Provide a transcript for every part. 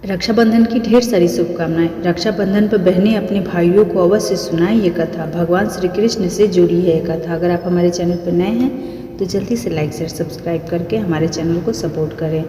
रक्षाबंधन की ढेर सारी शुभकामनाएं। रक्षाबंधन पर बहनें अपने भाइयों को अवश्य सुनाएं ये कथा। भगवान श्री कृष्ण से जुड़ी है ये कथा। अगर आप हमारे चैनल पर नए हैं तो जल्दी से लाइक शेयर सब्सक्राइब करके हमारे चैनल को सपोर्ट करें।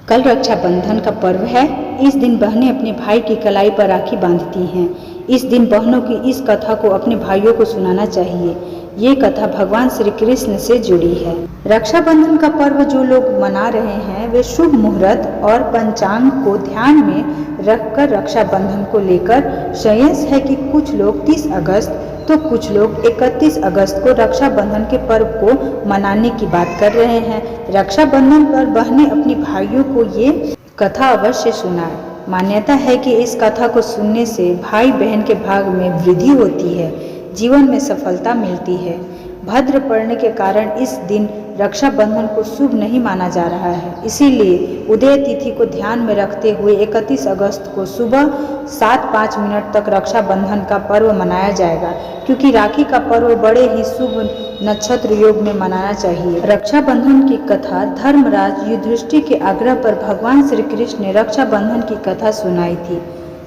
कल रक्षाबंधन का पर्व है। इस दिन बहनें अपने भाई की कलाई पर राखी बांधती हैं। इस दिन बहनों की इस कथा को अपने भाइयों को सुनाना चाहिए। ये कथा भगवान श्री कृष्ण से जुड़ी है। रक्षाबंधन का पर्व जो लोग मना रहे हैं वे शुभ मुहूर्त और पंचांग को ध्यान में रखकर रक्षाबंधन को लेकर संयस है कि कुछ लोग 30 अगस्त तो कुछ लोग 31 अगस्त को रक्षाबंधन के पर्व को मनाने की बात कर रहे हैं। रक्षाबंधन पर बहनें अपनी भाइयों को ये कथा अवश्य सुनाएं। मान्यता है कि इस कथा को सुनने से भाई बहन के भाग में वृद्धि होती है, जीवन में सफलता मिलती है। भद्र पड़ने के कारण इस दिन रक्षाबंधन को शुभ नहीं माना जा रहा है, इसीलिए उदय तिथि को ध्यान में रखते हुए 31 अगस्त को सुबह 7:05 तक रक्षाबंधन का पर्व मनाया जाएगा, क्योंकि राखी का पर्व बड़े ही शुभ नक्षत्र योग में मनाना चाहिए। रक्षाबंधन की कथा धर्मराज युधिष्ठिर के आग्रह पर भगवान श्री कृष्ण ने रक्षाबंधन की कथा सुनाई थी,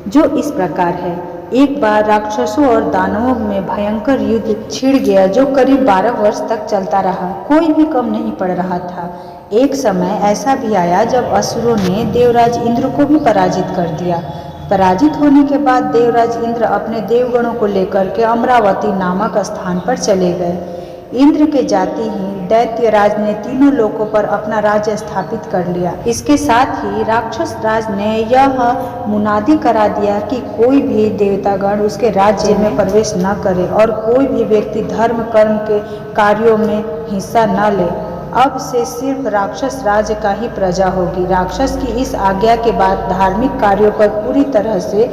जो इस प्रकार है। एक बार राक्षसों और दानवों में भयंकर युद्ध छिड़ गया, जो करीब 12 वर्ष तक चलता रहा। कोई भी कम नहीं पड़ रहा था। एक समय ऐसा भी आया जब असुरों ने देवराज इंद्र को भी पराजित कर दिया। पराजित होने के बाद देवराज इंद्र अपने देवगणों को लेकर के अमरावती नामक स्थान पर चले गए। इंद्र के जाते ही दैत्यराज ने तीनों लोकों पर अपना राज्य स्थापित कर लिया। इसके साथ ही राक्षस राज ने यह मुनादी करा दिया कि कोई भी देवतागण उसके राज्य में प्रवेश न करे और कोई भी व्यक्ति धर्म कर्म के कार्यों में हिस्सा न ले। अब से सिर्फ राक्षस राज्य का ही प्रजा होगी। राक्षस की इस आज्ञा के बाद धार्मिक कार्यों पर पूरी तरह से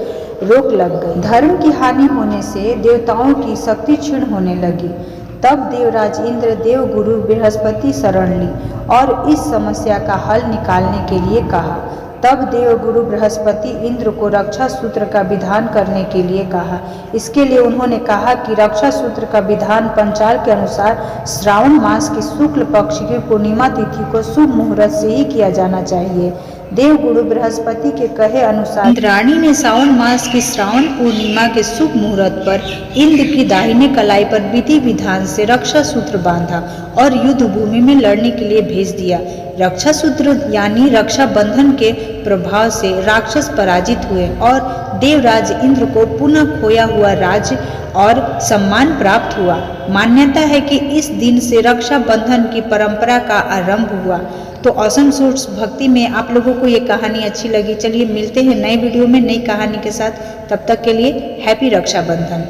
रोक लग गई। धर्म की हानि होने से देवताओं की शक्ति क्षीण होने लगी। तब देवराज इंद्र देवगुरु बृहस्पति शरण ली और इस समस्या का हल निकालने के लिए कहा। तब देवगुरु बृहस्पति इंद्र को रक्षा सूत्र का विधान करने के लिए कहा। इसके लिए उन्होंने कहा कि रक्षा सूत्र का विधान पंचाल के अनुसार श्रावण मास की शुक्ल पक्ष की पूर्णिमा तिथि को शुभ मुहूर्त से ही किया जाना चाहिए। देवगुरु बृहस्पति के कहे अनुसार इंद्राणी ने सावन मास की श्रावण पूर्णिमा के शुभ मुहूर्त पर इंद्र की दाहिने कलाई पर विधि विधान से रक्षा सूत्र बांधा और युद्ध भूमि में लड़ने के लिए भेज दिया। रक्षा सूत्र यानी रक्षाबंधन के प्रभाव से राक्षस पराजित हुए और देवराज इंद्र को पुनः खोया हुआ राज्य और सम्मान प्राप्त हुआ। मान्यता है कि इस दिन से रक्षाबंधन की परंपरा का आरंभ हुआ। तो ऑसम सूट्स भक्ति में आप लोगों को ये कहानी अच्छी लगी। चलिए मिलते हैं नए वीडियो में नई कहानी के साथ। तब तक के लिए हैप्पी रक्षाबंधन।